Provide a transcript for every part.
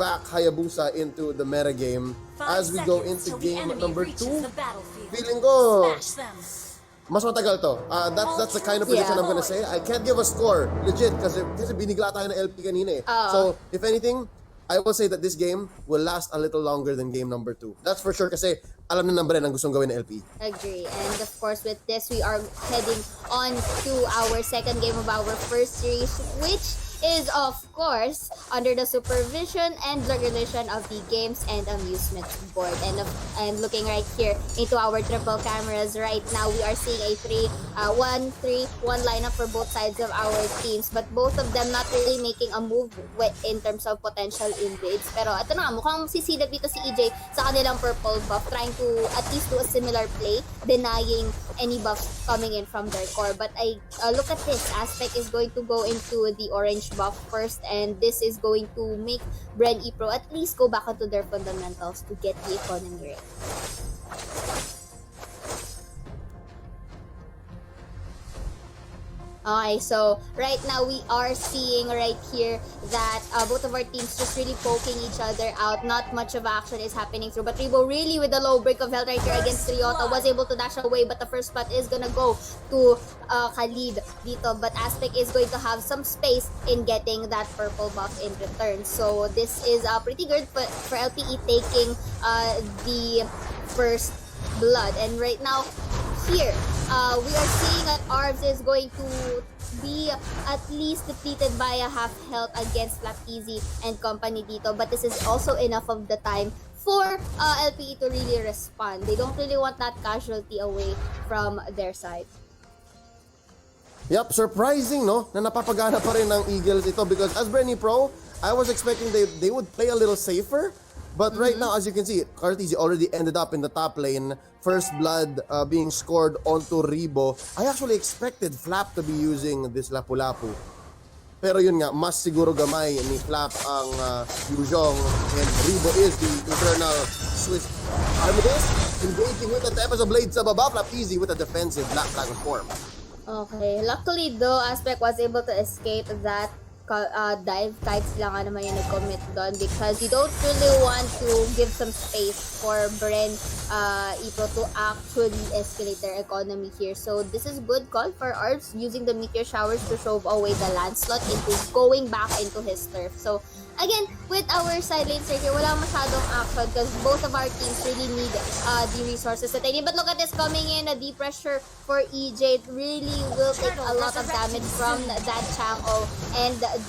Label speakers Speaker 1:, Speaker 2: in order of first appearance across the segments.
Speaker 1: back Hayabusa into the meta game as we go into game number 2. Feeling ko mas matagal to. That's the kind of prediction I'm gonna say. I can't give a score, legit, kasi binigla tayo ng LP kanina eh. So, if anything, I will say that this game will last a little longer than game number 2. That's for sure kasi alam na ng Bren ang gustong gawin ng LP.
Speaker 2: Agree. And of course, with this, we are heading on to our second game of our first series, which is of course under the supervision and regulation of the Games and Amusement Board. And looking right here into our triple cameras right now, we are seeing a 1-3-1 lineup for both sides of our teams, but both of them not really making a move in terms of potential invades. Pero ito na, mukhang sisidap dito si EJ sa kanilang purple buff, trying to at least do a similar play, denying any buffs coming in from their core. But I look at this, Aspect is going to go into the orange buff first, and this is going to make Bren Epro at least go back into their fundamentals to get the economy right. Okay, so right now we are seeing right here that both of our teams just really poking each other out. Not much of action is happening through, but Rebo really with a low break of health right here against Ryota was able to dash away, but the first spot is gonna go to Khalid dito. But Aspect is going to have some space in getting that purple buff in return. So this is pretty good for LPE taking the first blood. And right now, here, we are seeing that Arvs is going to be at least defeated by a half health against Lapizi and company dito. But this is also enough of the time for LPE to really respond. They don't really want that casualty away from their side.
Speaker 1: Yep, surprising no, na napapagana pa rin ng Eagles ito because as Bren Epro, I was expecting they would play a little safer. But right now, as you can see, Cartesi already ended up in the top lane. First blood being scored onto Rebo. I actually expected Flap to be using this Lapu-Lapu. Pero yun nga, mas siguro gamay ni Flap ang Yuzhong. And Rebo is the eternal Swiss Armadillos. Engaging with the Tempest of Blade sa baba. Flap easy with a defensive Black Dragon form.
Speaker 2: Okay, luckily though, Aspect was able to escape that dive kahit sila nga naman yung nag-commit doon, because you don't really want to give some space for Bren Epro to actually escalate their economy here. So this is good call for Arvs using the meteor showers to shove away the Lancelot into going back into his turf. So again, with our side lanes right here, wala masyadong action because both of our teams really need the resources that they need. But look at this coming in, a deep pressure for EJ. It really will take a lot of damage from that Chango and the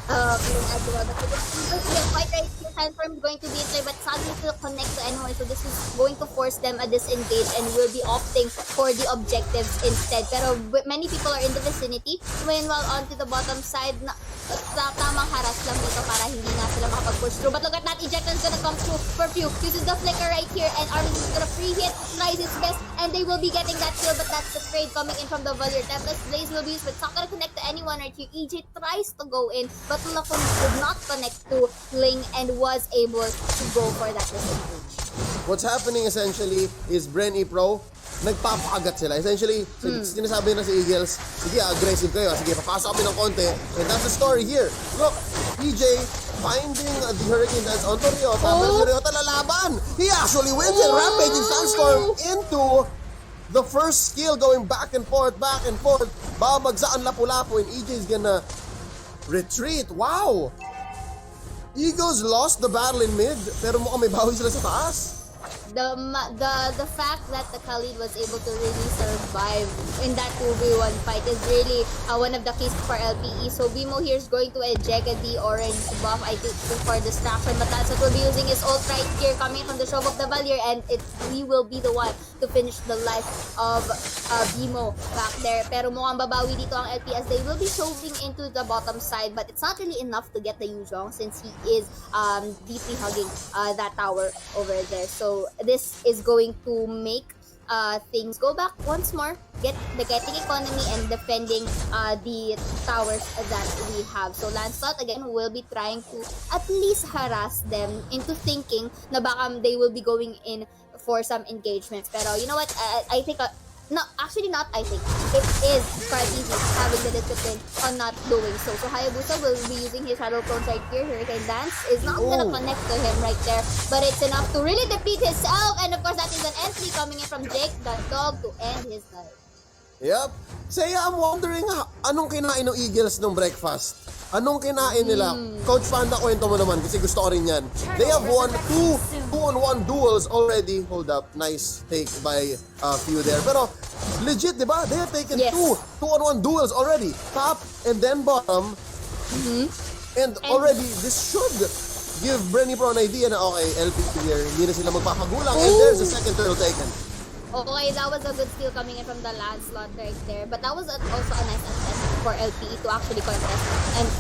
Speaker 2: as well. But quite right here, Sandstorm is going to be in play, but it's not going to connect to anyone. So this is going to force them a disengage and will be opting for the objectives instead. Pero many people are in the vicinity. Meanwhile, onto the bottom side, tamang haras lang dito para hindi nga sila makapag-push through. But look at that, Ejector is gonna come through for Pew. Uses the flicker right here, and Armin is gonna free hit, tries his best, and they will be getting that kill, but that's the trade coming in from the Valier. Tempest Blaze will be used, but it's not gonna connect to anyone right here. EJ tries to go in, but luckily did not connect to Ling and was able to go for that disengage.
Speaker 1: What's happening essentially is Bren Epro, nagpapakagat sila. Essentially, sinasabi na si Eagles, sige, aggressive kayo. Sige, papasok kami ng konti. And that's the story here. Look, EJ finding the Hurricane Dance onto Ryota. Pero si Ryota lalaban. He actually wins it. Rampaging Sandstorm into the first skill, going back and forth, babagsak ang Lapu-Lapu, and EJ is gonna retreat. Wow! Eagles lost the battle in mid, pero mukhang may bawi sila sa taas.
Speaker 2: The fact that the Khalid was able to really survive in that 2v1 fight is really one of the keys for LPE. So Bimo here is going to eject the orange buff, I think, for distraction, but that's what we'll be using his ult right here coming from the shove of the Valier, and we will be the one to finish the life of Bimo back there. Pero mukhang babawi dito ang LP as they will be shoving into the bottom side, but it's not really enough to get the Yuzhong since he is deeply hugging that tower over there. So this is going to make things go back once more, getting economy and defending the towers that we have. So Lancelot again will be trying to at least harass them into thinking na baka they will be going in for some engagements. Pero you know what, I think No, actually not, I think. It is Cartesian having the discipline on not doing so. So Hayabusa will be using his Shadow Clones right here. Hurricane Dance is not gonna connect to him right there, but it's enough to really defeat himself. And of course, that is an entry coming in from Jake the Dog to end his life.
Speaker 1: Yep. Saya, I'm wondering, anong kinain ng Eagles ng breakfast? Anong kinain nila? Coach Panda, kwento mo naman kasi gusto ko rin yan. They have won 2-on-1 duels already. Hold up, nice take by few there. Pero legit, di ba? They have taken
Speaker 2: Yes.
Speaker 1: 2-on-1 duels already. Top and then bottom. And already, this should give Bren Epro an idea na okay, LP here, hindi na sila magpapagulang. And there's a second turtle taken.
Speaker 2: Okay, that was a good steal coming in from the Lancelot right there. But that was also a nice attempt for LPE to actually contest and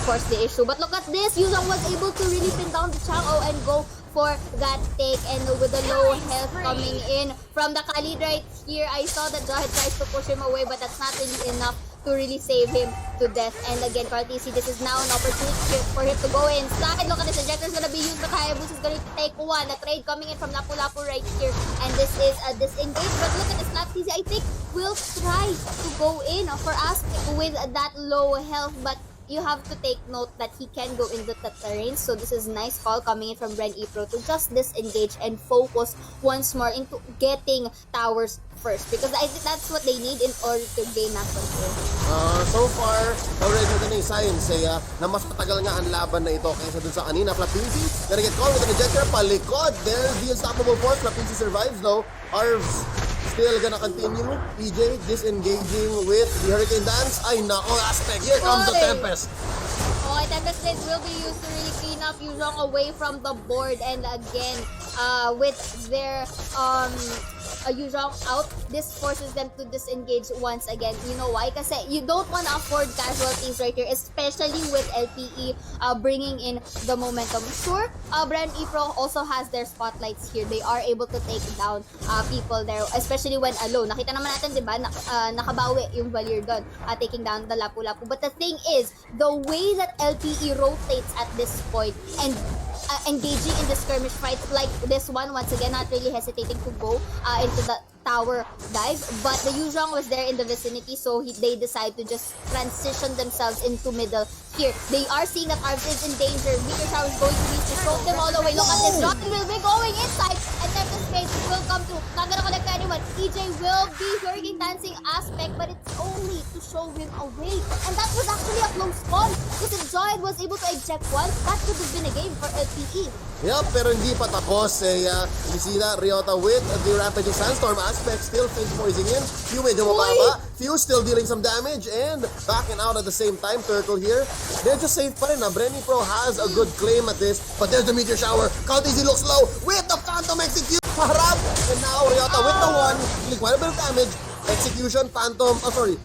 Speaker 2: force the issue. But look at this, Yuzong was able to really pin down the Chang'o and go for that take. And with the low health coming in from the Khalid right here, I saw that Jahid tries to push him away, but that's not really enough to really save him to death. And again, Cartesi, this is now an opportunity for him to go inside. Look at this, Injector's gonna be used, but Hayabusa is gonna take one. A trade coming in from Lapu-Lapu right here. And this is a disengage, but look at this, Laptesi, I think will try to go in for Aspect with that low health, but you have to take note that he can go into the terrain. So this is nice call coming in from Bren Epro to just disengage and focus once more into getting towers first, because I think that's what they need in order to gain that control.
Speaker 1: So far, already ito na yung science na mas matagal nga ang laban na ito kaysa dun sa kanina. Flapinsi, gonna get caught with an ejector, palikod. There's the unstoppable force. Flapinsi survives though. Arvs still gonna continue. EJ disengaging with the Hurricane Dance. Ay nako, Aspect. Here comes the Tempest.
Speaker 2: Okay, Tempest Blade will be used to really clean up Yuzong away from the board. And again, with their Yuzong out, this forces them to disengage once again. You know why? Kasi you don't want to afford casualties right here, especially with LPE bringing in the momentum. Sure, Bren Epro also has their spotlights here. They are able to take down people there, especially when alone. Nakita naman natin, di ba, nakabawi yung Valir doon, taking down the Lapu-Lapu. But the thing is, the way that LPE rotates at this point and engaging in the skirmish fights like this one, once again, not really hesitating to go into the tower dive, but the Yuzong was there in the vicinity, so they decide to just transition themselves into middle here. They are seeing that Arvs is in danger. Meteor Shower is going to reach to throw them all the way. Look at this, Johnny will be going inside, and Tempest Space will come through. Not gonna connect to anyone. EJ will be Hurricane Dancing Aspect, but it's only to show him away. And that was actually a close call, because if Joyd was able to eject one, that could have been a game for LPE.
Speaker 1: Yup, pero hindi pa tapos. Lisina, Ryota with the Rampaging Sandstorm. Aspect still face poising in. Few medyo mababa. Few still dealing some damage and backing out at the same time. Turtle here. They're just safe pa rin. Bren Epro has a good claim at this. But there's the Meteor Shower. Countesy looks low with the Phantom Execute. Harap! And now Ryota with the one. Dealing quite a bit of damage. Execution, Phantom,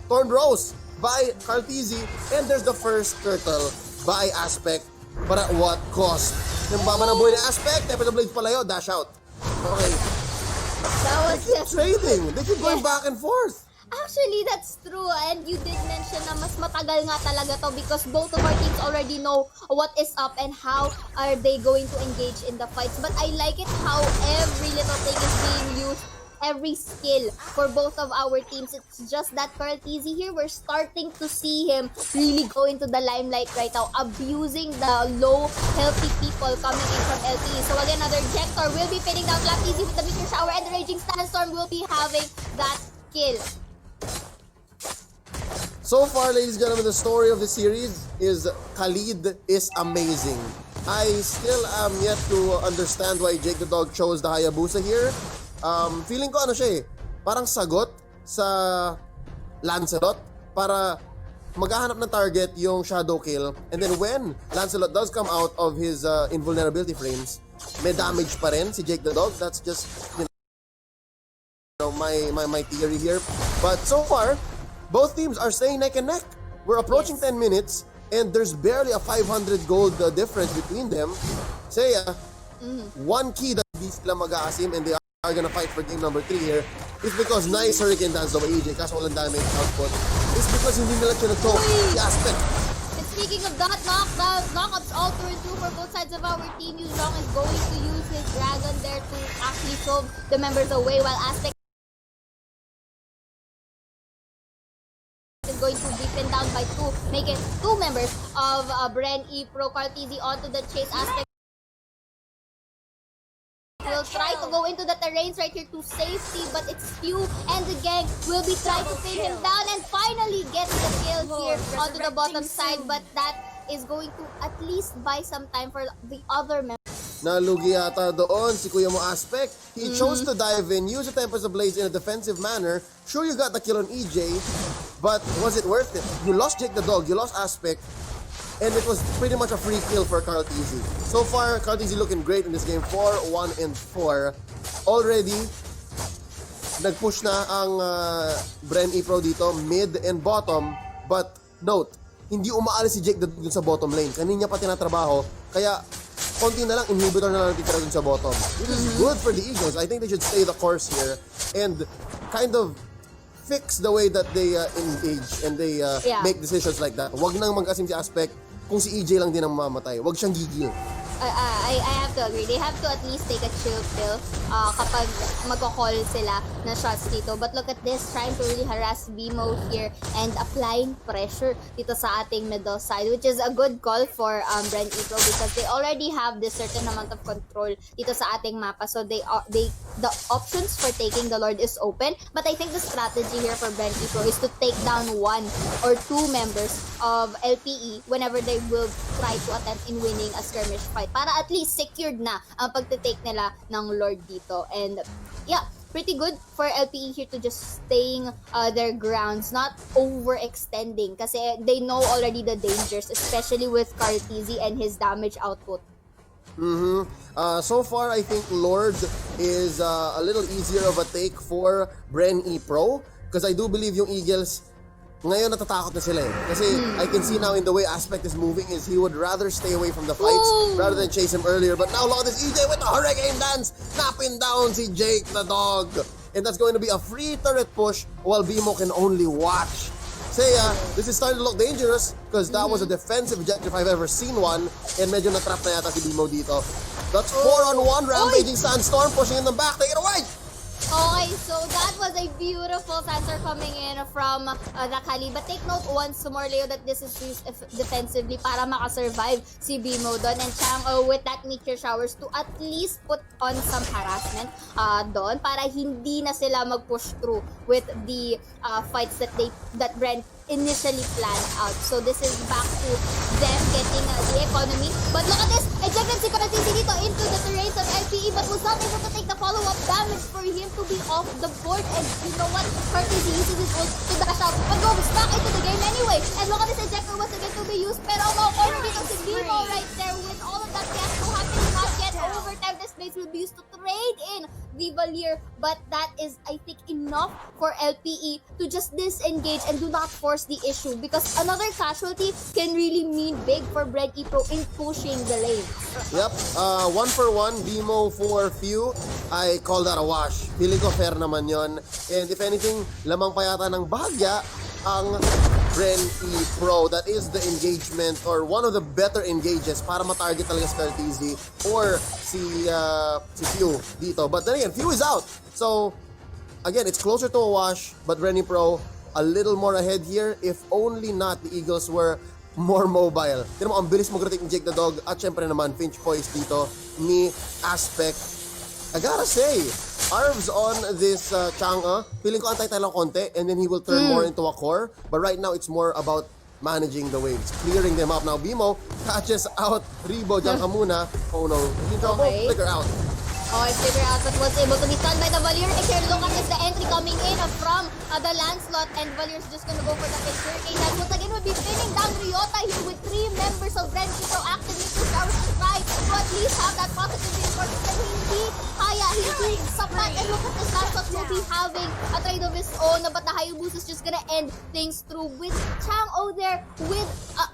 Speaker 1: Thorn Rose by Cartesi. And there's the first Turtle by Aspect. But at what cost? Yung baba ng buhay ni Aspect, Tempest Blades palayo, dash out. Okay.
Speaker 2: That was just
Speaker 1: Trading. They keep going back and forth.
Speaker 2: Actually, that's true. And you did mention na mas matagal nga talaga to, because both of our teams already know what is up and how are they going to engage in the fights. But I like it how every little thing is being used, every skill for both of our teams. It's just that Cartesi here, we're starting to see him really go into the limelight right now, abusing the low, healthy people coming in from LTE. So again, another Ejector will be pinning down Cartesi with the Meteor Shower, and the Raging Sandstorm will be having that kill.
Speaker 1: So far, ladies and gentlemen, the story of the series is Khalid is amazing. I still am yet to understand why Jake the Dog chose the Hayabusa here. Feeling ko ano siya parang sagot sa Lancelot para maghahanap ng target yung shadow kill, and then when Lancelot does come out of his invulnerability frames, may damage pa rin si Jake the Dog. That's just, you know, my theory here. But so far, both teams are staying neck and neck. We're approaching 10 minutes and there's barely a 500 gold difference between them. Saya, one key that hindi sila mag-aasim and they are gonna fight for game number 3 here is because nice Hurricane Dance by EJ kaso walang damage output. It's because hindi nila siya na-choke the Aspect.
Speaker 2: And speaking of that, knockups all through and through for both sides of our team. Yuzong is going to use his dragon there to actually shove the members away, while Aspect of Bren Epro. Cartesi onto the chase aspect. Will try to go into the terrains right here to safety, but it's few, and the gang will be trying to pin him down and finally gets the kill here onto the bottom side, but that is going to at least buy some time for the other members.
Speaker 1: Nalugi yata doon si Kuya Mo Aspect. He chose to dive in, use the Tempest Ablaze in a defensive manner. Sure, you got the kill on EJ, but was it worth it? You lost Jake the Dog, you lost Aspect, and it was pretty much a free kill for Cartesi. So far, Cartesi looking great in this game. 4, 1, and 4. Already, nag-push na ang Bren Epro dito, mid and bottom. But note, hindi umaalis si Jake dun sa bottom lane. Kanina pa tinatrabaho. Kaya, konti na lang, inhibitor na lang titira dun sa bottom. Which is good for the Eagles. I think they should stay the course here and kind of fix the way that they engage and they make decisions like that. Wag nang mag-asim si Aspect kung si EJ lang din ang mamamatay. Wag siyang gigil.
Speaker 2: I have to agree. They have to at least take a chill pill kapag magko-call sila na shots dito. But look at this, trying to really harass BMO here and applying pressure dito sa ating middle side, which is a good call for Bren Epro because they already have this certain amount of control dito sa ating mapa. So the options for taking the Lord is open. But I think the strategy here for Bren Epro is to take down 1 or 2 members of LPE whenever they will try to attempt in winning a skirmish fight para at least secured na ang pagtitake nila ng Lord dito. And yeah, pretty good for LPE here to just staying their grounds, not overextending kasi they know already the dangers, especially with Cartesi and his damage output.
Speaker 1: So far, I think Lord is a little easier of a take for Bren Epro because I do believe yung Eagles ngayon natatakot na sila eh. Kasi I can see now in the way Aspect is moving is he would rather stay away from the fights rather than chase him earlier. But now look at this EJ with the Hurricane Dance, napping down si Jake the Dog. And that's going to be a free turret push while BMO can only watch. Seiya, this is starting to look dangerous because that was a defensive objective I've ever seen one, and medyo natrap na yata si BMO dito. That's 4-on-1 Rampaging Sandstorm pushing in the back. Take it away!
Speaker 2: Okay, so that was a beautiful sensor coming in from the Kali. But take note once more, Leo, that this is used defensively para makasurvive si BMO doon. And Chang with that meteor showers to at least put on some harassment doon para hindi na sila mag-push through with the fights that Bren initially planned out. So this is back to them getting the economy. But look at this! Ejected si Cartesi dito into the terrains of LPE but was not able to take the follow-up damage for him to be off the board. And you know what? Cartesi uses his ult to dash out but goes back into the game anyway. And look at this, ejector was again to be used pero makukorner dito si BMO right there with all of that fiasco happening not yet overtime. This place will be used to trade in the Valier, but that is, I think, enough for LPE to just disengage and do not force the issue because another casualty can really mean big for Bren Epro in pushing the lane.
Speaker 1: Yep, 1-for-1, BMO for few. I call that a wash. Feeling ko fair naman yon. And if anything, lamang pa yata ng bahagya ang Bren Epro. That is the engagement or one of the better engages para matarget talaga si Cartesi or si Few dito. But then again, Few is out. So, again, it's closer to a wash, but Bren Epro a little more ahead here. If only not the Eagles were more mobile. Tignan mo, ang bilis mag-rotate ni Jake the Dog at syempre naman, Finch Poise dito ni Aspect. I gotta say, Arvs on this Chang'e, feeling ko antay tayo lang konti and then he will turn more into a core. But right now, it's more about managing the waves, clearing them up. Now, BMO catches out Rebo dyan ka muna. Oh no, in trouble, flicker out.
Speaker 2: Oh, figure out but was able to be stunned by the Valier. And here, look at this, the entry coming in from the Lancelot, and Valier's just gonna go for the Hurricane. That once again will be pinning down Ryota here with 3 members of Bren Epro actively to try to at least have that positive reinforcement that hindi kaya, hindi sapat. And look at this, Lancelot will be having a trade of his own, but the Hayabusa is just gonna end things through with Chang'e there with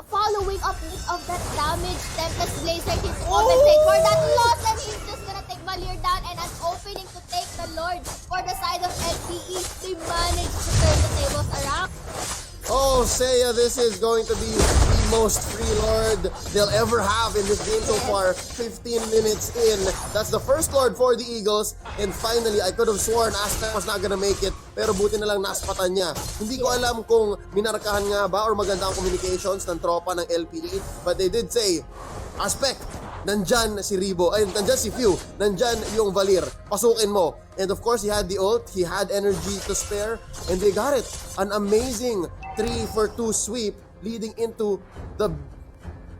Speaker 2: following up of that damage. Tempest Blaze right here to compensate for that loss, and he's just gonna take Valier down, and an opening to take the Lord for the side of LPE. They managed to turn the tables around.
Speaker 1: Oh, Seiya, this is going to be the most free Lord they'll ever have in this game so far. 15 minutes in. That's the first Lord for the Eagles. And finally, I could have sworn Aspect was not gonna make it. pero buti na lang naspatan niya. Hindi ko alam kung minarkahan nga ba or maganda ang communications ng tropa ng LPE, but they did say, Aspect, nandyan si Ribo, ay nandyan si Few, nandyan yung Valir, pasukin mo. And of course, he had the ult, he had energy to spare, and they got it. An amazing 3-for-2 sweep leading into the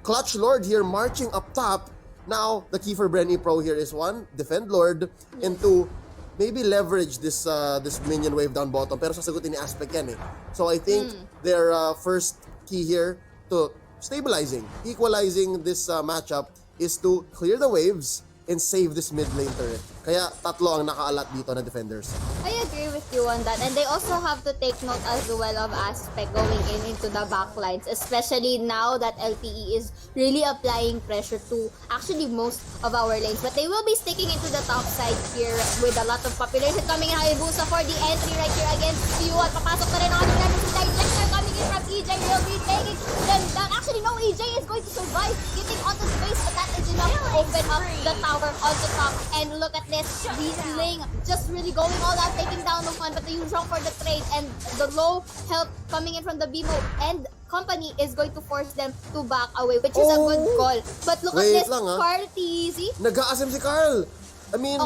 Speaker 1: Clutch Lord here marching up top. Now, the key for Bren Epro here is 1, defend Lord, and 2, maybe leverage this this minion wave down bottom. Pero sasagutin ni Aspect yan eh. So I think their first key here to stabilizing, equalizing this matchup is to clear the waves and save this mid lane turret. Kaya tatlo ang nakaalat dito na defenders.
Speaker 2: I agree with you on that. And they also have to take note as well of Aspect going into the backlines, especially now that LPE is really applying pressure to actually most of our lanes. But they will be sticking into the top side here with a lot of population coming in. Hayabusa for the entry right here against Yuan. Papasok na rin ang ating Digester coming in from EJ. Will be taking them down. Actually, no, EJ is going to survive getting onto space, but that is enough to open up the tower on the top. And look at this, the Ling just really going all out, taking down the one, but the usual for the trade, and the low help coming in from the BMO and company is going to force them to back away, which is a good call. But look at this, Carl TZ.
Speaker 1: Nag-a-asem si Carl. I mean,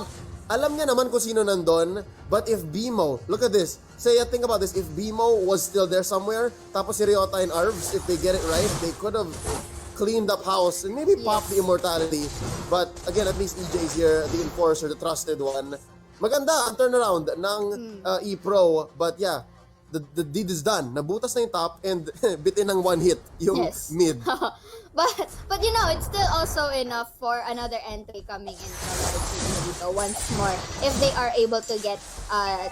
Speaker 1: alam niya naman kung sino nandun, but if BMO, look at this, think about this, if BMO was still there somewhere, tapos si Ryota and Arvs, if they get it right, they could have cleaned up house and maybe popped the immortality. But again, at least EJ is here, the enforcer, the trusted one. Maganda ang turnaround ng E-Pro, but yeah, the deed is done. Nabutas na yung top and bitin ng one hit yung mid.
Speaker 2: But you know, it's still also enough for another entry coming in from the dito once more if they are able to get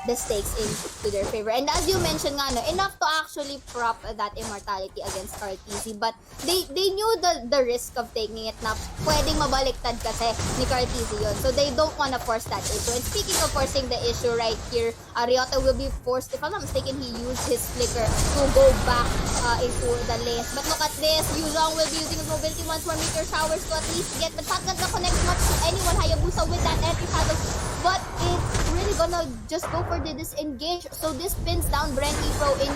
Speaker 2: the stakes into their favor. And as you mentioned nga, no, enough to actually prop that immortality against Cartesi. But they knew the risk of taking it na pwedeng mabaliktad kasi ni Cartesi yun. So they don't wanna force that issue. And speaking of forcing the issue right here, Ryota will be forced, if I'm not mistaken, he used his flicker to go back into the lanes. But look at this, Yuzong will be using his mobility once more, meteor showers to at least get, but not gonna connect much to anyone. Hayabusa with that entry shadow, but it's really gonna just go for the disengage. So this pins down Bren Epro in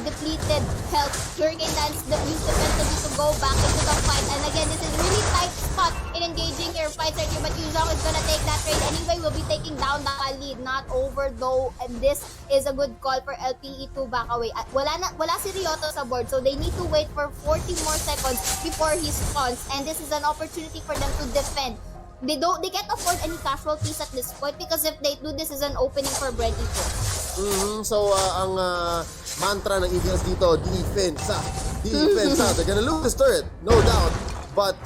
Speaker 2: depleted health. Hurricane Dance used defensively to go back into the fight. And again, this is really tight spot in engaging air fights right here, but Yuzong is gonna take that trade anyway. Will be taking down the lead, not over though, and this is a good call for LPE to back away. Wala si Ryota sa board, so they need to wait for 40 more seconds before he spawns, and this is an opportunity for them to defend. They can't afford any casualties at this point because if they do, this is an opening for Bren Epro.
Speaker 1: So ang mantra ng Eagles dito, defense. They're gonna lose this turret, no doubt. But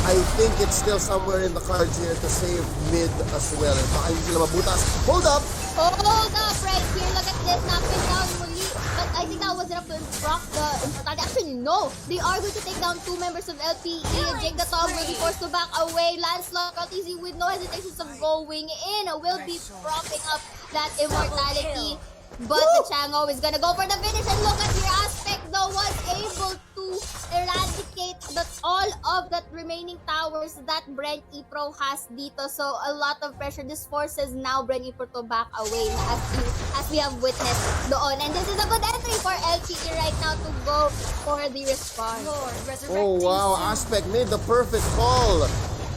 Speaker 1: I think it's still somewhere in the cards here to save mid as well. Baka hindi sila mabutas. Hold up
Speaker 2: Right here. Look at this, knocking down muli. But I think that was enough to rock the immortality. Actually, no. They are going to take down two members of LPE. Jake the Tog will be forced to back away. Lancelot, easy with no hesitations of going in. Will be propping up that immortality. But the Chango is gonna go for the finish, and look at your Aspect though, was able to eradicate all of that remaining towers that Bren Epro has dito. So a lot of pressure. This forces now Bren Epro to back away as we have witnessed doon. And this is a good entry for LPE right now to go for the response.
Speaker 1: Oh wow, Aspect made the perfect call.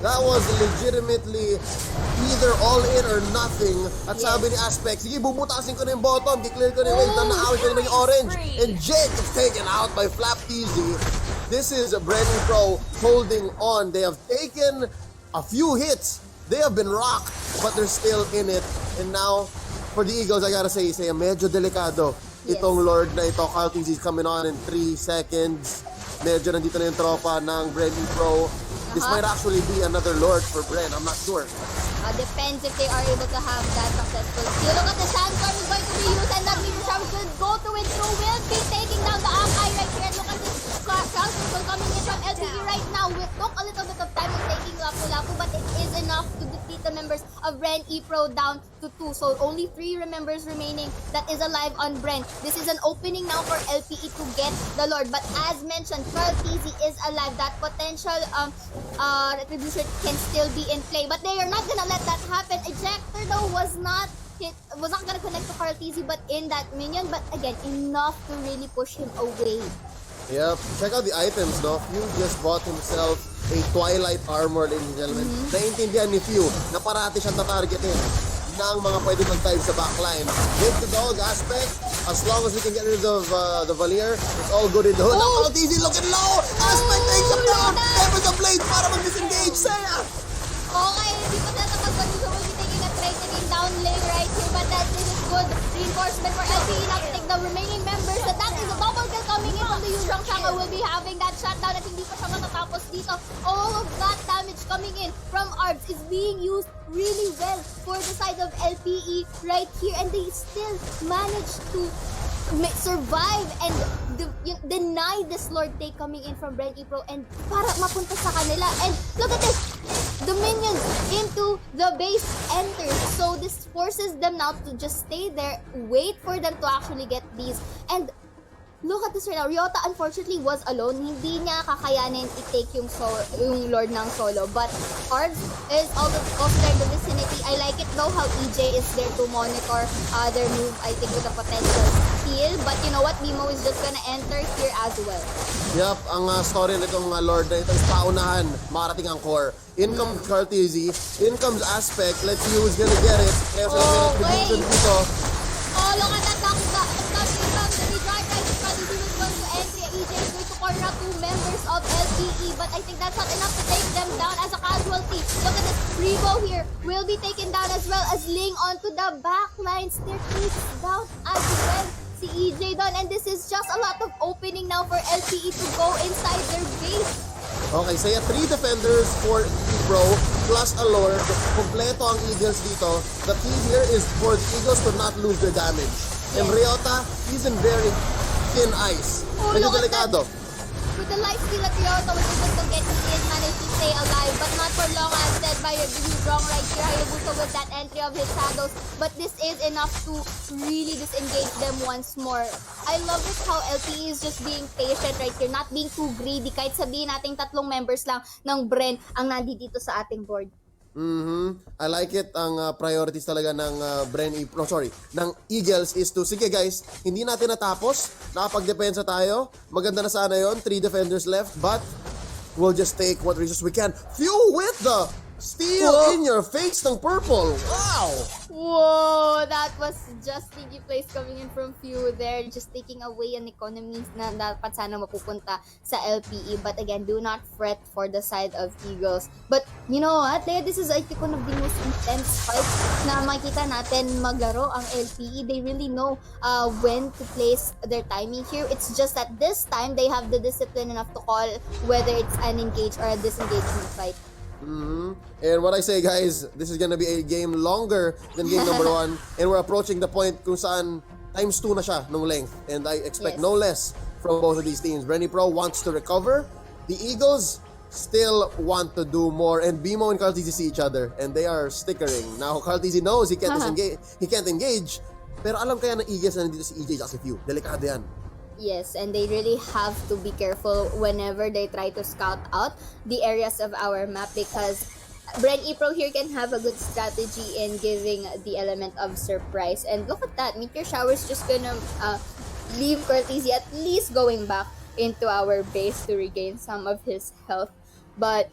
Speaker 1: That was legitimately either all in or nothing. At sabi ni Aspect, sige, bubutasin ko na yung bottom, declare ko na yung wave, na-out ko na yung orange. And Jake is taken out by Flap TZ. This is Bren Epro holding on. They have taken a few hits. They have been rocked, but they're still in it. And now, for the Eagles, I gotta say, medyo delikado. Itong Lord na ito, Carl TZ is coming on in 3 seconds. Medyo nandito na yung tropa ng Bren Epro. This might actually be another Lord for Bren. I'm not sure.
Speaker 2: Depends if they are able to have that successful steal. Look at the Sandstorm is going to be used, and that means Charles will go through it through. Will be taking down the Akai right here. And look at this Charles coming in from LTE right now. It took a little bit of time in taking Lapu-Lapu, but it is enough to defeat the members of Bren Epro down to 2. So only 3 members remaining that is alive on Bren. This is an opening now for LPE to get the Lord. But as mentioned, Carl TZ is alive. That potential retribution can still be in play, but they are not gonna let that happen. Ejector though was not It was not gonna connect to Cartesi, but in that minion, but again, enough to really push him away.
Speaker 1: Yep. Check out the items, no? Few just bought himself a Twilight Armor, ladies and gentlemen. Naiintindihan ni Few na parati siyang tatargetin ng mga pwede mag-dive sa backline. With the dog aspect, as long as we can get rid of the Valier, it's all good in the hood. Now, Maltese looking low! Aspect takes him down! Never the blade para mag-disengage! Saya!
Speaker 2: Okay, hindi pa sila nakapag-pag-use. We'll be taking a trade again down lane right here, but that is good reinforcement for LPE now to take the remaining members. And that is a double kill coming in from the Yuzhong Shanga. Will be having that shutdown at hindi pa siya matatapos dito. All of that damage coming in from Arbs is being used really well for the side of LPE right here, and they still manage to survive and deny this Lord take coming in from Bren Epro and para mapunta sa kanila. And look at this! The minions into the base enters. So this forces them now to just stay there, wait for them to actually get these. And look at this right now. Ryota unfortunately was alone. Hindi niya kakayanin i-take yung Lord ng solo. But Arbs is also there in the vicinity. I like it though how EJ is there to monitor their move. I think with a potential steal. But you know what? Mimo is just gonna enter here as well.
Speaker 1: Yep, ang story nitong Lord na ito is paunahan, marating ang core. In comes Cartesi, in comes Aspect. Let's see who's gonna get it. Kaya sila
Speaker 2: Okay.
Speaker 1: dito.
Speaker 2: Oh, look at that knockback from the drive right in front. He was going to entry. EJ is going to corner up two members of LPE, but I think that's not enough to take them down as a casualty. Look at this. Revo here will be taken down as well as Ling onto the backline. Staircase down as well. Si EJ doon, and this is just a lot of opening now for LPE to go inside their base.
Speaker 1: Okay, saya 3 defenders for Epro plus a Lord. Kompleto ang Eagles dito. The key here is for the Eagles to not lose their damage. And Ryota, he's in very thin ice.
Speaker 2: Oh,
Speaker 1: Medyo
Speaker 2: look at that.
Speaker 1: delikado.
Speaker 2: With the life steal at Ryota was able to get in, managed to stay alive, but not for long as said by Yuzhong right here. Hayabusa with that entry of his shadows, but this is enough to really disengage them once more. I love it how LPE is just being patient right here, not being too greedy. Kahit sabihin nating 3 members lang ng Bren ang nandito sa ating board.
Speaker 1: I like it. Ang priorities talaga ng Bren Epro, ng Eagles is to, sige guys, hindi natin natapos, nakapag-depensa tayo, maganda na sana yon, 3 defenders left, but we'll just take what resources we can. Few with the steal in your face ng purple. Wow!
Speaker 2: Whoa, that was just sneaky plays coming in from Few there, just taking away an economy na dapat sana mapupunta sa LPE. But again, do not fret for the side of Eagles. But you know what, Leia, this is I think one of the most intense fights na makita natin maglaro ang LPE. They really know when to place their timing here. It's just that this time they have the discipline enough to call whether it's an engage or a disengagement fight.
Speaker 1: And what I say guys, this is gonna be a game longer than game number 1, and we're approaching the point kung saan times 2 na siya nung length, and I expect no less from both of these teams. Bren Epro wants to recover, the Eagles still want to do more, and Bimo and Cartesi see each other and they are stickering. Now Cartesi knows he can't engage, pero alam kaya ng Eagles na nandito si EJ at si Few. Delikado yan.
Speaker 2: Yes, and they really have to be careful whenever they try to scout out the areas of our map, because Bren Epro here can have a good strategy in giving the element of surprise. And look at that, Meteor Shower's just gonna leave Cartesi at least going back into our base to regain some of his health. But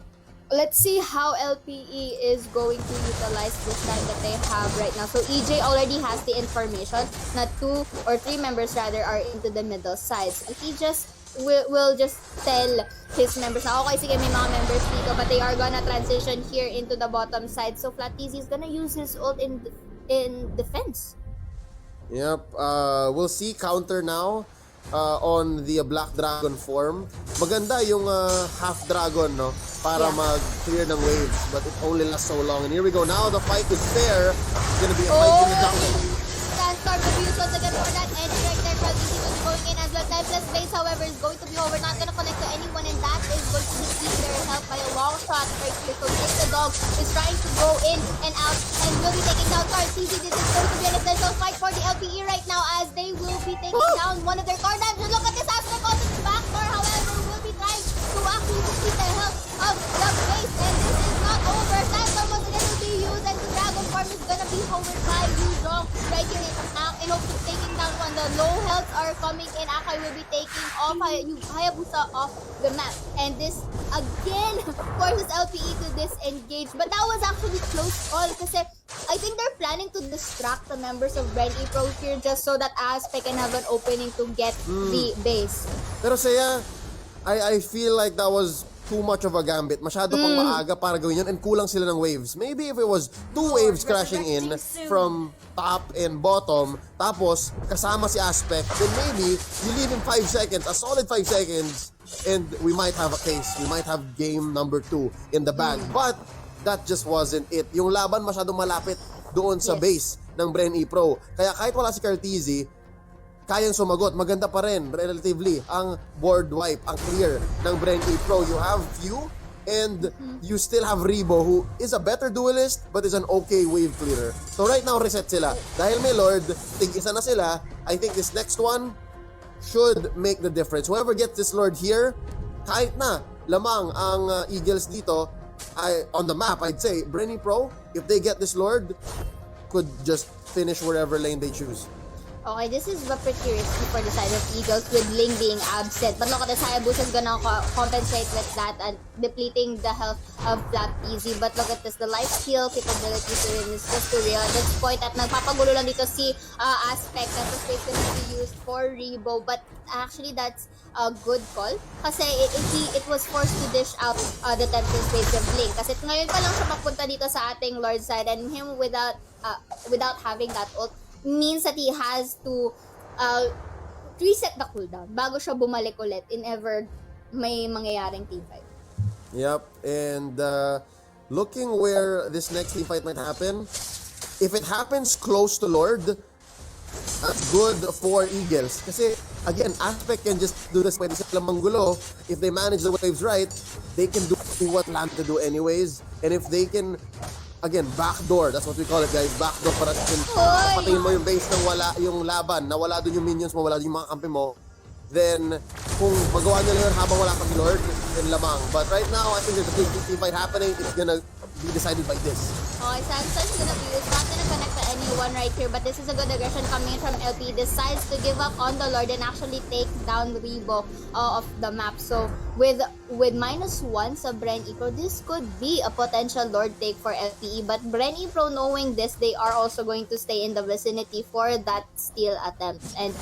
Speaker 2: let's see how LPE is going to utilize this time that they have right now. So EJ already has the information na 2 or 3 members rather are into the middle sides. He just will just tell his members na okay, sige, may mga members dito, but they are gonna transition here into the bottom side. So Flatteezy is gonna use his ult in defense.
Speaker 1: Yep, we'll see counter now on the Black Dragon form. Maganda yung half dragon, no? Para mag-clear ng waves, but it only lasts so long. And here we go. Now the fight is fair. It's gonna be a fight in the jungle.
Speaker 2: Sandstorm reviews once again for that edge right there. Flatteezy was going in as well. Timeless base, however, is going to be over. Not gonna connect to anyone, and that is going to defeat their help by a long shot right here. So Nick the dog is trying to go in and out and will be taking down Cartesi. This is going to be an essential fight for the LPE right now, as they will be taking down one of their core damage. Look at this aspect on the back door, however, will be trying to actually defeat the help of the base, and this is not over. Sandstorm once again will be used, and the dragon form is gonna be hovered by Yuzhong. the low health are coming in. Akai will be taking off Hayabusa off the map. And this again forces LPE to disengage. But that was actually close call kasi I think they're planning to distract the members of Bren Epro here just so that Aspect can have an opening to get the base.
Speaker 1: Pero Seiya, I feel like that was too much of a gambit. Masyado pang maaga para gawin yun and kulang sila ng waves. Maybe if it was 2 waves crashing in from top and bottom, tapos kasama si Aspect, then maybe you leave him 5 seconds, a solid 5 seconds, and we might have a case. We might have game number 2 in the bag. But that just wasn't it. Yung laban masyadong malapit doon sa base ng Bren Epro. Kaya kahit wala si Cartizzi, kayang sumagot. Maganda pa rin, relatively, ang board wipe, ang clear ng Bren Epro. You have few, and you still have Rebo, who is a better duelist, but is an okay wave clearer. So right now, reset sila. Dahil may Lord, tig-isa na sila, I think this next one should make the difference. Whoever gets this Lord here, kahit na lamang ang Eagles dito, on the map, I'd say, Bren Epro, if they get this Lord, could just finish wherever lane they choose.
Speaker 2: Okay, this is pretty risky for the side of Eagles with Ling being absent. But look at this, Hayabusa's gonna compensate with that and depleting the health of Black Easy. But look at this, the life steal capability to him is just too real. At this point, at nagpapagulo lang dito si Aspect that the space can be used for Rebo. But actually, that's a good call. Kasi it was forced to dish out the temple space of Ling. Kasi ngayon pa lang siya papunta dito sa ating Lord side, and him without having that ult means that he has to reset the cooldown bago siya bumalik ulit in ever may mangyayaring teamfight.
Speaker 1: Yep, and looking where this next teamfight might happen, if it happens close to Lord, that's good for Eagles. Kasi, again, Aspect can just do this, pwede sila manggulo. If they manage the waves right, they can do what Lamb to do anyways. And if they can, again, backdoor, that's what we call it, guys, backdoor, para patingin mo yung base ng wala yung laban, na wala dun yung minions mo, wala dun yung mga kampi mo, then kung magawa nila yun habang wala pang Lord, then lamang. But right now, I think there's a big team fight happening. It's gonna be decided by this.
Speaker 2: Okay, Samson's gonna be used, not gonna connect to anyone right here, but this is a good aggression coming from LP. Decides to give up on the Lord and actually take down Rebo of the map. So with -1 sa Bren Epro, this could be a potential Lord take for LPE. But Bren Epro, knowing this, they are also going to stay in the vicinity for that steal attempt. And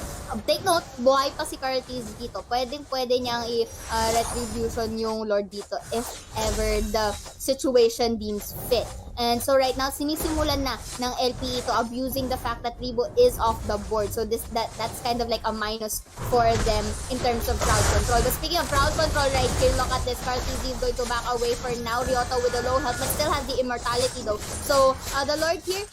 Speaker 2: take note, buhay pa si Cartizzi dito. Pwede niyang i-retribution yung Lord dito if ever the situation deems fit. And so right now, sinisimulan na ng LPE to abusing the fact that Rebo is off the board. So that's kind of like a minus for them in terms of crowd control. But speaking of crowd control right here, look at this. Cartizzi is going to back away for now. Ryota with the low health, but still has the immortality though. So the Lord here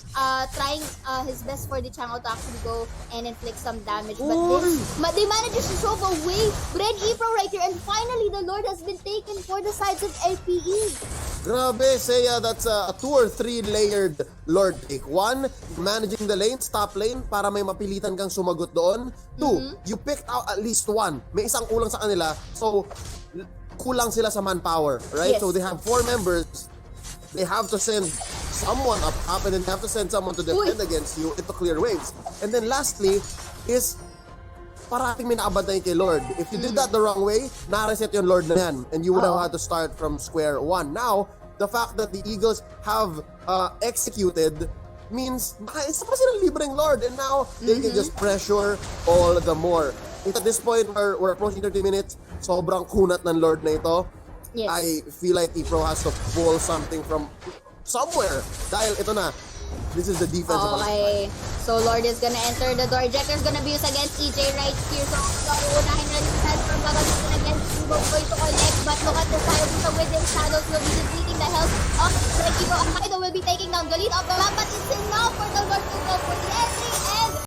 Speaker 2: trying his best for the channel to actually go and inflict some damage. But they managed to shove away Bren Epro right here. And finally, the Lord has been taken for the sides of LPE.
Speaker 1: Grabe, Seiya, that's a 2 or 3 layered Lord take. 1, managing the lanes, top lane, para may mapilitan kang sumagot doon. 2, you picked out at least 1. May isang kulang sa kanila, so kulang sila sa manpower, right?
Speaker 2: Yes.
Speaker 1: So they have 4 members. They have to send someone up, and then they have to send someone to defend against you and to clear waves. And then lastly is parating may nakabantay kay Lord. If you did that the wrong way, na-reset yung Lord na yan. And you would have had to start from square one. Now, the fact that the Eagles have executed means isa pa silang libreng Lord. And now, they can just pressure all the more. At this point, we're approaching 30 minutes. Sobrang kunat ng Lord na ito.
Speaker 2: Yes.
Speaker 1: I feel like Epro has to pull something from somewhere. Dahil ito na, this is the defense of
Speaker 2: Okay. So Lord is gonna enter the door. Ejector's gonna be used against EJ right here. So unahin na rin sa from gagamitin against Rebo going to connect. But look at the Hayabusa with him. Shadows will be depleting the health of Bren Epro. Kaido will be taking down the lead of the map. But it's enough for the Lord to go for the end.